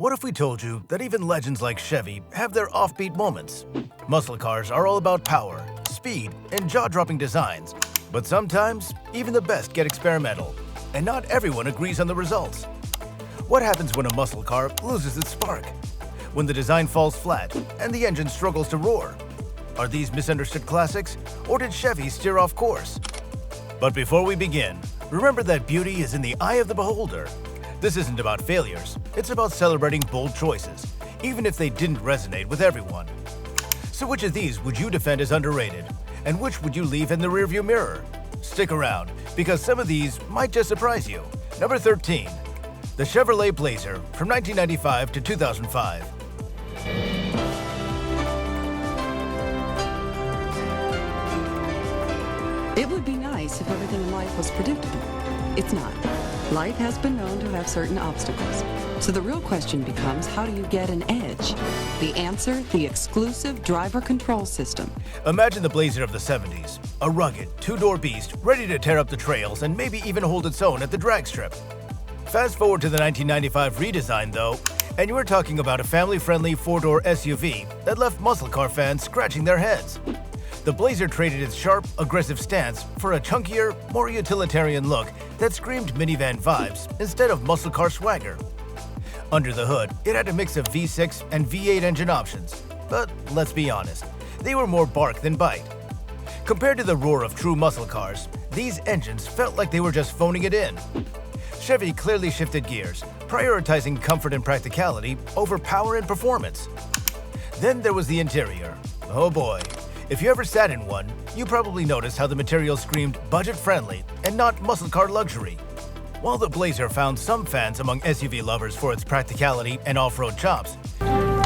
What if we told you that even legends like Chevy have their offbeat moments? Muscle cars are all about power, speed, and jaw-dropping designs. But sometimes, even the best get experimental, and not everyone agrees on the results. What happens when a muscle car loses its spark? When the design falls flat and the engine struggles to roar? Are these misunderstood classics, or did Chevy steer off course? But before we begin, remember that beauty is in the eye of the beholder. This isn't about failures, it's about celebrating bold choices, even if they didn't resonate with everyone. So which of these would you defend as underrated, and which would you leave in the rearview mirror? Stick around, because some of these might just surprise you. Number 13. The Chevrolet Blazer from 1995 to 2005. It would be nice if everything in life was predictable. It's not. Life has been known to have certain obstacles. So the real question becomes, how do you get an edge? The answer, the exclusive driver control system. Imagine the Blazer of the 70s, a rugged, two-door beast ready to tear up the trails and maybe even hold its own at the drag strip. Fast forward to the 1995 redesign though, and you are talking about a family-friendly four-door SUV that left muscle car fans scratching their heads. The Blazer traded its sharp, aggressive stance for a chunkier, more utilitarian look that screamed minivan vibes instead of muscle car swagger. Under the hood, it had a mix of V6 and V8 engine options, but let's be honest, they were more bark than bite. Compared to the roar of true muscle cars, these engines felt like they were just phoning it in. Chevy clearly shifted gears, prioritizing comfort and practicality over power and performance. Then there was the interior. Oh boy. If you ever sat in one, you probably noticed how the material screamed budget-friendly and not muscle car luxury. While the Blazer found some fans among SUV lovers for its practicality and off-road chops,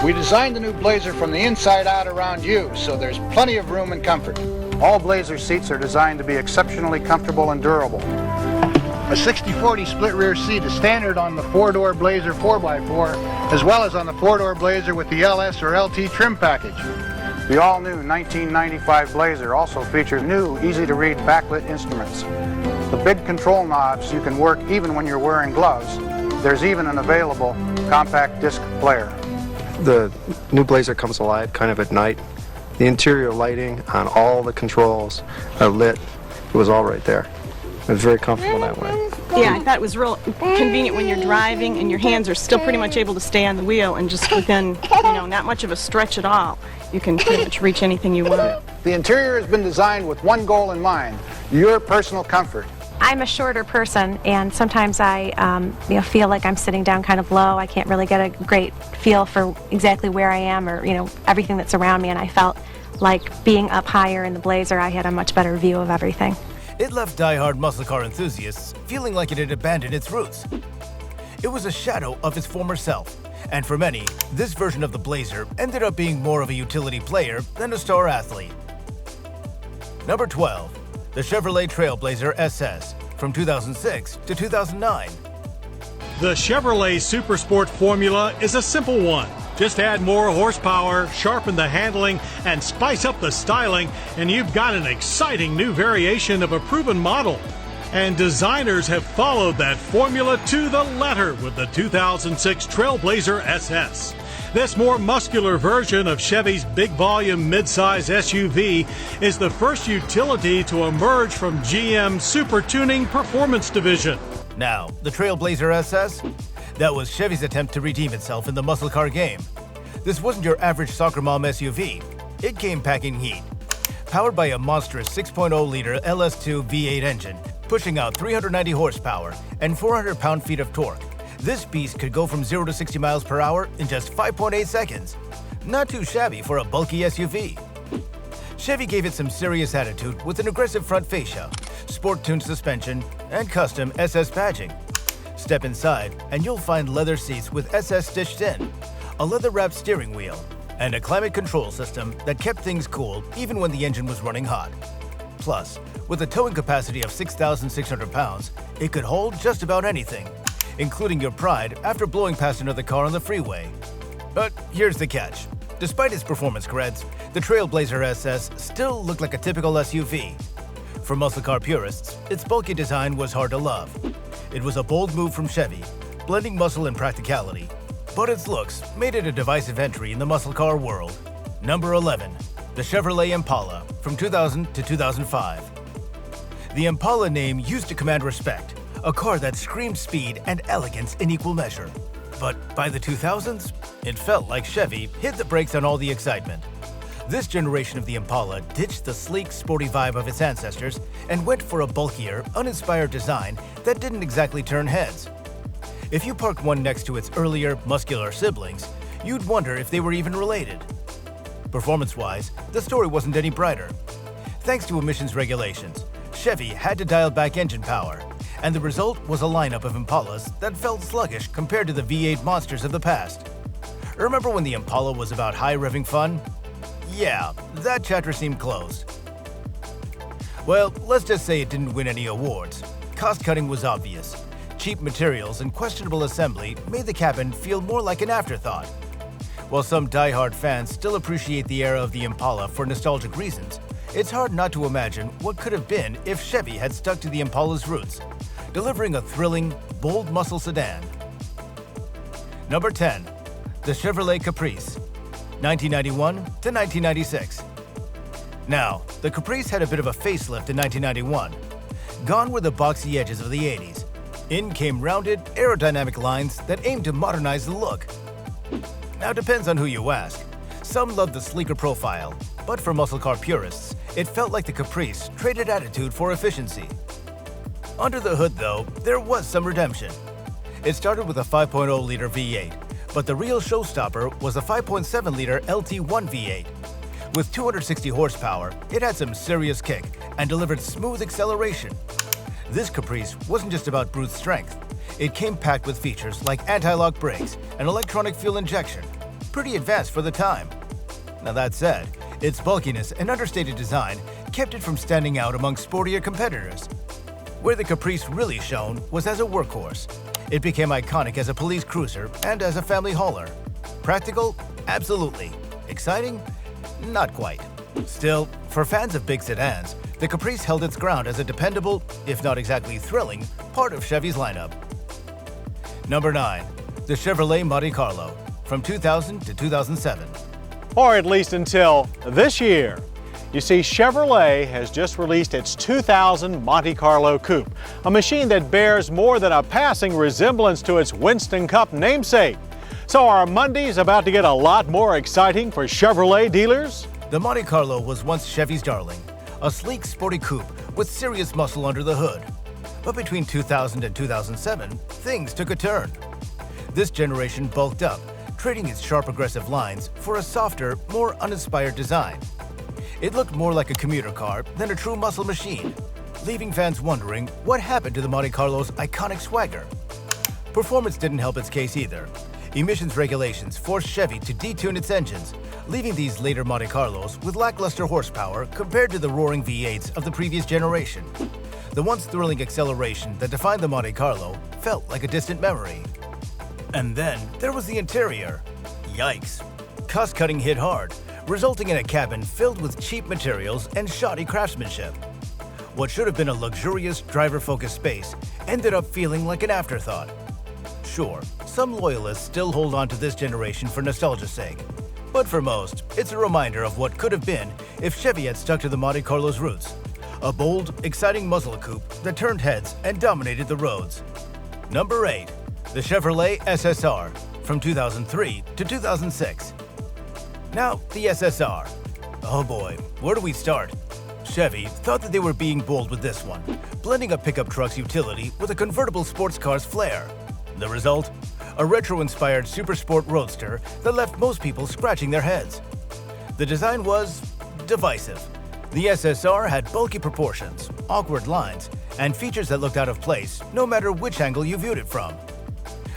we designed the new Blazer from the inside out around you, so there's plenty of room and comfort. All Blazer seats are designed to be exceptionally comfortable and durable. A 60/40 split rear seat is standard on the four-door Blazer 4x4, as well as on the four-door Blazer with the LS or LT trim package. The all-new 1995 Blazer also features new, easy-to-read backlit instruments. The big control knobs you can work even when you're wearing gloves. There's even an available compact disc player. The new Blazer comes alive kind of at night. The interior lighting on all the controls are lit. It was all right there. It was very comfortable that way. Yeah, I thought it was real convenient when you're driving and your hands are still pretty much able to stay on the wheel and just within, not much of a stretch at all. You can pretty much reach anything you want. The interior has been designed with one goal in mind, your personal comfort. I'm a shorter person, and sometimes I feel like I'm sitting down kind of low. I can't really get a great feel for exactly where I am or, everything that's around me, and I felt like being up higher in the Blazer, I had a much better view of everything. it left die-hard muscle car enthusiasts feeling like it had abandoned its roots. It was a shadow of its former self, and for many, this version of the Blazer ended up being more of a utility player than a star athlete. Number 12. The Chevrolet Trailblazer SS from 2006 to 2009. The Chevrolet Supersport formula is a simple one. Just add more horsepower, sharpen the handling, and spice up the styling, and you've got an exciting new variation of a proven model. And designers have followed that formula to the letter with the 2006 Trailblazer SS. This more muscular version of Chevy's big volume midsize SUV is the first utility to emerge from GM's Super Tuning Performance Division. Now, the Trailblazer SS? That was Chevy's attempt to redeem itself in the muscle car game. This wasn't your average soccer mom SUV. It came packing heat. Powered by a monstrous 6.0-liter LS2 V8 engine, pushing out 390 horsepower and 400 pound-feet of torque, this beast could go from 0 to 60 miles per hour in just 5.8 seconds. Not too shabby for a bulky SUV. Chevy gave it some serious attitude with an aggressive front fascia, sport-tuned suspension, and custom SS badging. Step inside and you'll find leather seats with SS stitched in, a leather-wrapped steering wheel, and a climate control system that kept things cool even when the engine was running hot. Plus, with a towing capacity of 6,600 pounds, it could hold just about anything, including your pride after blowing past another car on the freeway. But here's the catch. Despite its performance creds, the Trailblazer SS still looked like a typical SUV. For muscle car purists, its bulky design was hard to love. It was a bold move from Chevy, blending muscle and practicality. but its looks made it a divisive entry in the muscle car world. Number 11. The Chevrolet Impala from 2000 to 2005. The Impala name used to command respect, a car that screamed speed and elegance in equal measure. But by the 2000s, it felt like Chevy hit the brakes on all the excitement. This generation of the Impala ditched the sleek, sporty vibe of its ancestors and went for a bulkier, uninspired design that didn't exactly turn heads. If you parked one next to its earlier, muscular siblings, you'd wonder if they were even related. Performance-wise, the story wasn't any brighter. Thanks to emissions regulations, Chevy had to dial back engine power, and the result was a lineup of Impalas that felt sluggish compared to the V8 monsters of the past. Remember when the Impala was about high-revving fun? Yeah, that chapter seemed closed. Well, let's just say it didn't win any awards. Cost-cutting was obvious. Cheap materials and questionable assembly made the cabin feel more like an afterthought. While some die-hard fans still appreciate the era of the Impala for nostalgic reasons, it's hard not to imagine what could have been if Chevy had stuck to the Impala's roots, delivering a thrilling, bold muscle sedan. Number 10. The Chevrolet Caprice, 1991 to 1996. Now, the Caprice had a bit of a facelift in 1991. Gone were the boxy edges of the 80s. In came rounded, aerodynamic lines that aimed to modernize the look. Now, it depends on who you ask. Some loved the sleeker profile, but for muscle car purists, it felt like the Caprice traded attitude for efficiency. Under the hood, though, there was some redemption. It started with a 5.0-liter V8, but the real showstopper was a 5.7-liter LT1 V8. With 260 horsepower, it had some serious kick and delivered smooth acceleration. This Caprice wasn't just about brute strength. It came packed with features like anti-lock brakes and electronic fuel injection, pretty advanced for the time. Now that said, its bulkiness and understated design kept it from standing out among sportier competitors. Where the Caprice really shone was as a workhorse. It became iconic as a police cruiser and as a family hauler. Practical? Absolutely. Exciting? Not quite. Still, for fans of big sedans, the Caprice held its ground as a dependable, if not exactly thrilling, part of Chevy's lineup. Number 9. The Chevrolet Monte Carlo, from 2000 to 2007. Or at least until this year. You see, Chevrolet has just released its 2000 Monte Carlo Coupe, a machine that bears more than a passing resemblance to its Winston Cup namesake. So are Mondays about to get a lot more exciting for Chevrolet dealers? The Monte Carlo was once Chevy's darling, a sleek, sporty coupe with serious muscle under the hood. But between 2000 and 2007, things took a turn. This generation bulked up, trading its sharp, aggressive lines for a softer, more uninspired design. It looked more like a commuter car than a true muscle machine, leaving fans wondering what happened to the Monte Carlo's iconic swagger. Performance didn't help its case either. Emissions regulations forced Chevy to detune its engines, leaving these later Monte Carlos with lackluster horsepower compared to the roaring V8s of the previous generation. The once thrilling acceleration that defined the Monte Carlo felt like a distant memory. And then there was the interior. Yikes. Cost-cutting hit hard, resulting in a cabin filled with cheap materials and shoddy craftsmanship. What should have been a luxurious, driver-focused space ended up feeling like an afterthought. Sure, some loyalists still hold on to this generation for nostalgia's sake, but for most, it's a reminder of what could have been if Chevy had stuck to the Monte Carlo's roots. A bold, exciting muscle coupe that turned heads and dominated the roads. Number 8. The Chevrolet SSR, from 2003 to 2006. Now, the SSR. Oh boy, where do we start? Chevy thought that they were being bold with this one, blending a pickup truck's utility with a convertible sports car's flair. The result? A retro-inspired super sport roadster that left most people scratching their heads. The design was divisive. The SSR had bulky proportions, awkward lines, and features that looked out of place no matter which angle you viewed it from.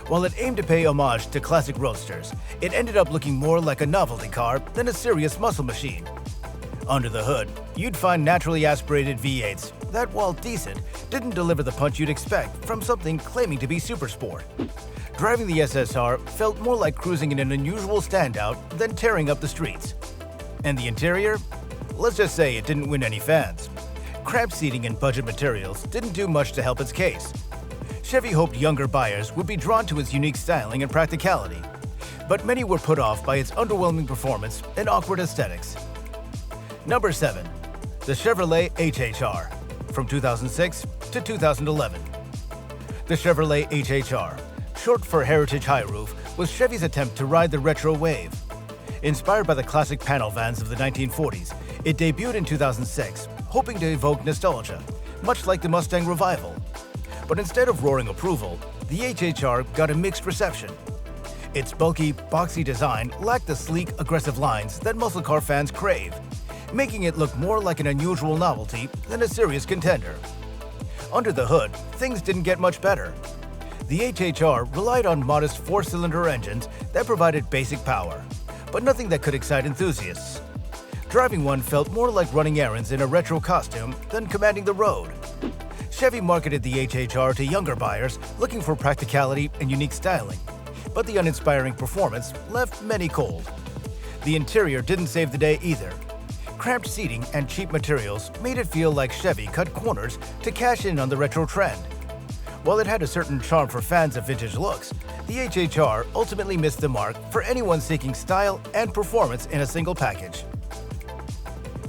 While it aimed to pay homage to classic roadsters, it ended up looking more like a novelty car than a serious muscle machine. Under the hood, you'd find naturally aspirated V8s that, while decent, didn't deliver the punch you'd expect from something claiming to be super sport. Driving the SSR felt more like cruising in an unusual standout than tearing up the streets. And the interior? Let's just say it didn't win any fans. Cramped seating and budget materials didn't do much to help its case. Chevy hoped younger buyers would be drawn to its unique styling and practicality. but many were put off by its underwhelming performance and awkward aesthetics. Number 7. The Chevrolet HHR, from 2006 to 2011. The Chevrolet HHR, short for Heritage High Roof, was Chevy's attempt to ride the retro wave. Inspired by the classic panel vans of the 1940s, it debuted in 2006, hoping to evoke nostalgia, much like the Mustang revival. But instead of roaring approval, the HHR got a mixed reception. Its bulky, boxy design lacked the sleek, aggressive lines that muscle car fans crave, making it look more like an unusual novelty than a serious contender. Under the hood, things didn't get much better. The HHR relied on modest four-cylinder engines that provided basic power, but nothing that could excite enthusiasts. Driving one felt more like running errands in a retro costume than commanding the road. Chevy marketed the HHR to younger buyers looking for practicality and unique styling, but the uninspiring performance left many cold. The interior didn't save the day either. Cramped seating and cheap materials made it feel like Chevy cut corners to cash in on the retro trend. While it had a certain charm for fans of vintage looks, the HHR ultimately missed the mark for anyone seeking style and performance in a single package.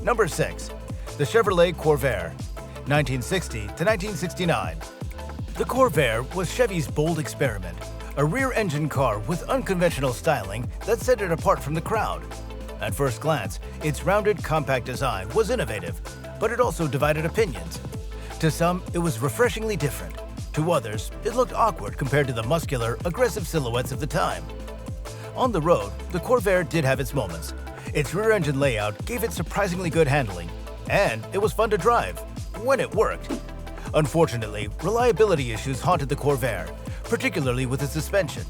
Number 6. The Chevrolet Corvair, 1960 to 1969. The Corvair was Chevy's bold experiment, a rear-engine car with unconventional styling that set it apart from the crowd. At first glance, its rounded, compact design was innovative, but it also divided opinions. To some, it was refreshingly different. To others, it looked awkward compared to the muscular, aggressive silhouettes of the time. On the road, the Corvair did have its moments. Its rear-engine layout gave it surprisingly good handling, and it was fun to drive, when it worked. Unfortunately, reliability issues haunted the Corvair, particularly with its suspension.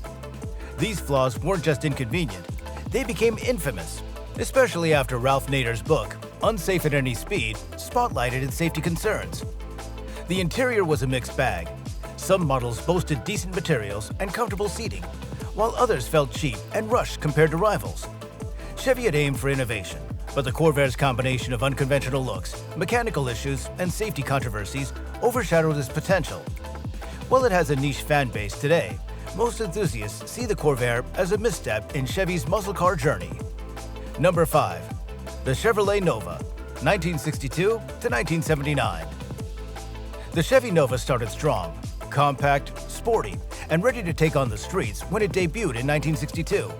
These flaws weren't just inconvenient, they became infamous, especially after Ralph Nader's book, Unsafe at Any Speed, spotlighted its safety concerns. The interior was a mixed bag. Some models boasted decent materials and comfortable seating, while others felt cheap and rushed compared to rivals. Chevy had aimed for innovation, but the Corvair's combination of unconventional looks, mechanical issues, and safety controversies overshadowed its potential. While it has a niche fan base today, most enthusiasts see the Corvair as a misstep in Chevy's muscle car journey. Number 5. The Chevrolet Nova, 1962 to 1979. The Chevy Nova started strong, compact, sporty, and ready to take on the streets when it debuted in 1962.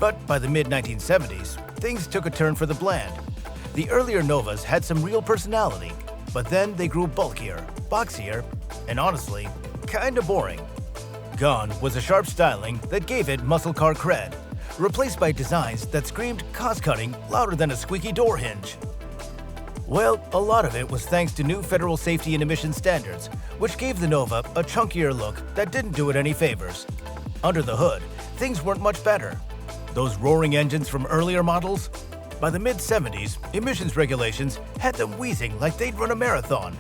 But by the mid-1970s, things took a turn for the bland. The earlier Novas had some real personality, but then they grew bulkier, boxier, and honestly, kinda boring. Gone was the sharp styling that gave it muscle car cred, replaced by designs that screamed cost-cutting louder than a squeaky door hinge. Well, a lot of it was thanks to new federal safety and emission standards, which gave the Nova a chunkier look that didn't do it any favors. Under the hood, things weren't much better. Those roaring engines from earlier models? By the mid-70s, emissions regulations had them wheezing like they'd run a marathon.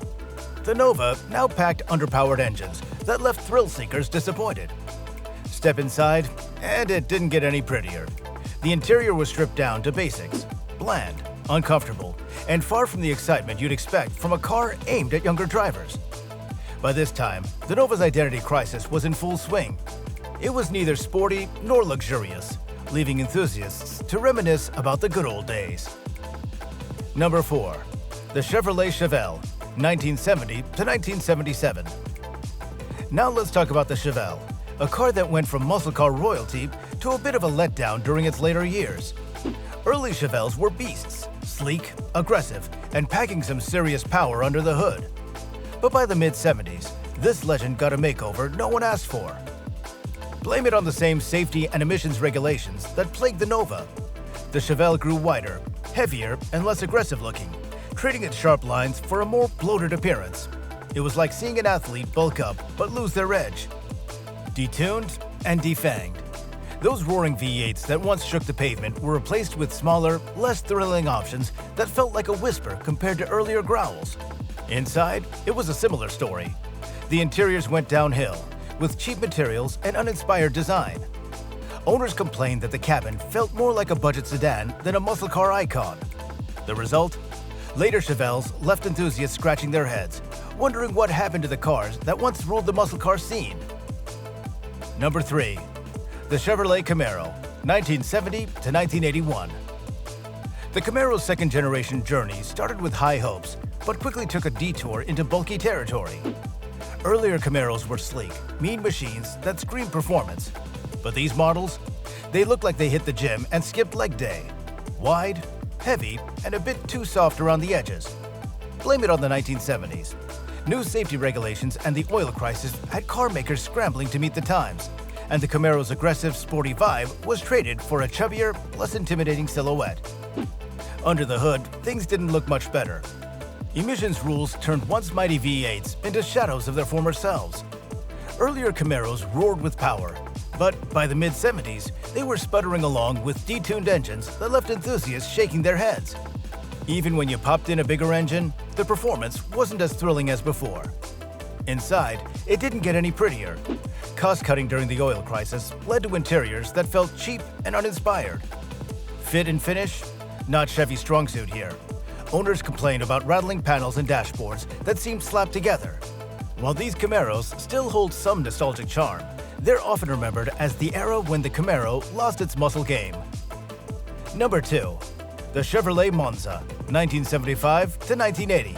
The Nova now packed underpowered engines that left thrill-seekers disappointed. Step inside, and it didn't get any prettier. The interior was stripped down to basics, bland, uncomfortable, and far from the excitement you'd expect from a car aimed at younger drivers. By this time, the Nova's identity crisis was in full swing. It was neither sporty nor luxurious, leaving enthusiasts to reminisce about the good old days. Number 4. The Chevrolet Chevelle, 1970 to 1977. Now let's talk about the Chevelle, a car that went from muscle car royalty to a bit of a letdown during its later years. Early Chevelles were beasts, sleek, aggressive, and packing some serious power under the hood. But by the mid-70s, this legend got a makeover no one asked for. Blame it on the same safety and emissions regulations that plagued the Nova. The Chevelle grew wider, heavier, and less aggressive looking, trading its sharp lines for a more bloated appearance. It was like seeing an athlete bulk up but lose their edge. Detuned and defanged. Those roaring V8s that once shook the pavement were replaced with smaller, less thrilling options that felt like a whisper compared to earlier growls. Inside, it was a similar story. The interiors went downhill, with cheap materials and uninspired design. Owners complained that the cabin felt more like a budget sedan than a muscle car icon. The result? Later Chevelles left enthusiasts scratching their heads, wondering what happened to the cars that once ruled the muscle car scene. Number 3. The Chevrolet Camaro, 1970 to 1981. The Camaro's second-generation journey started with high hopes, but quickly took a detour into bulky territory. Earlier Camaros were sleek, mean machines that screamed performance. But these models, they looked like they hit the gym and skipped leg day. Wide, heavy, and a bit too soft around the edges. Blame it on the 1970s. New safety regulations and the oil crisis had car makers scrambling to meet the times, and the Camaro's aggressive, sporty vibe was traded for a chubbier, less intimidating silhouette. Under the hood, things didn't look much better. Emissions rules turned once mighty V8s into shadows of their former selves. Earlier Camaros roared with power, but by the mid-70s, they were sputtering along with detuned engines that left enthusiasts shaking their heads. Even when you popped in a bigger engine, the performance wasn't as thrilling as before. Inside, it didn't get any prettier. Cost-cutting during the oil crisis led to interiors that felt cheap and uninspired. Fit and finish? Not Chevy's strong suit here. Owners complained about rattling panels and dashboards that seemed slapped together. While these Camaros still hold some nostalgic charm, they're often remembered as the era when the Camaro lost its muscle game. Number 2. The Chevrolet Monza, 1975 to 1980.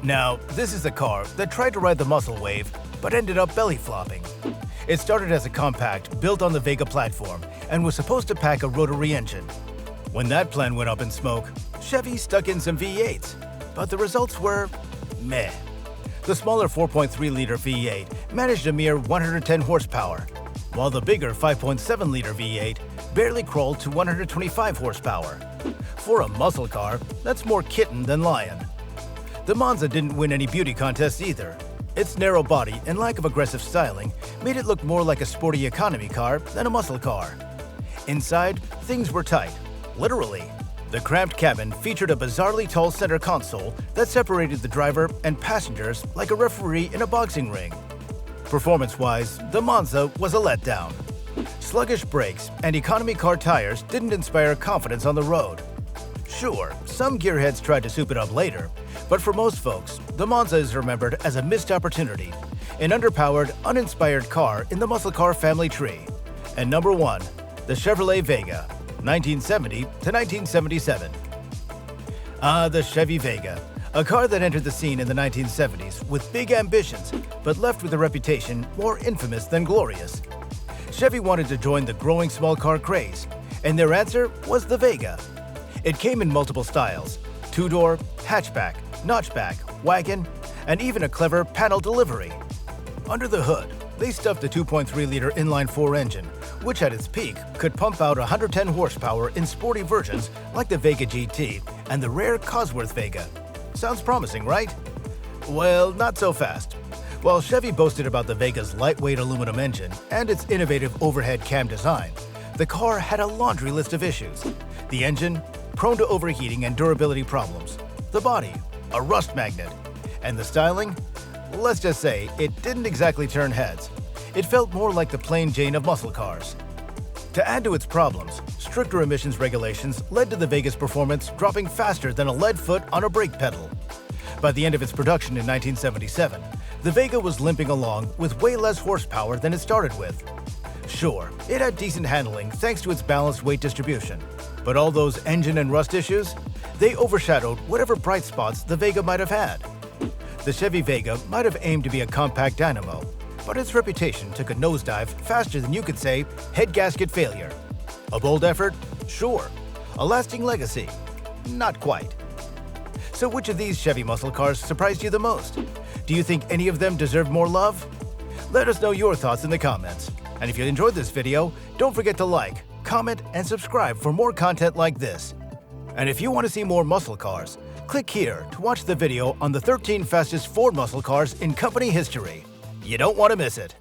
Now, this is a car that tried to ride the muscle wave, but ended up belly flopping. It started as a compact built on the Vega platform and was supposed to pack a rotary engine. When that plan went up in smoke, Chevy stuck in some V8s, but the results were meh. The smaller 4.3-liter V8 managed a mere 110 horsepower, while the bigger 5.7-liter V8 barely crawled to 125 horsepower. For a muscle car, that's more kitten than lion. The Monza didn't win any beauty contests either. Its narrow body and lack of aggressive styling made it look more like a sporty economy car than a muscle car. Inside, things were tight. Literally. The cramped cabin featured a bizarrely tall center console that separated the driver and passengers like a referee in a boxing ring. Performance-wise, the Monza was a letdown. Sluggish brakes and economy car tires didn't inspire confidence on the road. Sure, some gearheads tried to soup it up later, but for most folks, the Monza is remembered as a missed opportunity, an underpowered, uninspired car in the muscle car family tree. And number 1, the Chevrolet Vega, 1970 to 1977. The Chevy Vega, a car that entered the scene in the 1970s with big ambitions, but left with a reputation more infamous than glorious. Chevy wanted to join the growing small car craze, and their answer was the Vega. It came in multiple styles: two-door, hatchback, notchback, wagon, and even a clever panel delivery. Under the hood, they stuffed a 2.3-liter inline-4 engine, which at its peak could pump out 110 horsepower in sporty versions like the Vega GT and the rare Cosworth Vega. Sounds promising, right? Well, not so fast. While Chevy boasted about the Vega's lightweight aluminum engine and its innovative overhead cam design, the car had a laundry list of issues. The engine, prone to overheating and durability problems. The body, a rust magnet. And the styling? Let's just say it didn't exactly turn heads. It felt more like the plain Jane of muscle cars. To add to its problems, stricter emissions regulations led to the Vega's performance dropping faster than a lead foot on a brake pedal. By the end of its production in 1977, the Vega was limping along with way less horsepower than it started with. Sure, it had decent handling thanks to its balanced weight distribution, but all those engine and rust issues, they overshadowed whatever bright spots the Vega might have had. The Chevy Vega might have aimed to be a compact dynamo, but its reputation took a nosedive faster than you could say head gasket failure. A bold effort? Sure. A lasting legacy? Not quite. So which of these Chevy muscle cars surprised you the most? Do you think any of them deserve more love? Let us know your thoughts in the comments. And if you enjoyed this video, don't forget to like, comment, and subscribe for more content like this. And if you want to see more muscle cars, click here to watch the video on the 13 fastest Ford muscle cars in company history. You don't want to miss it.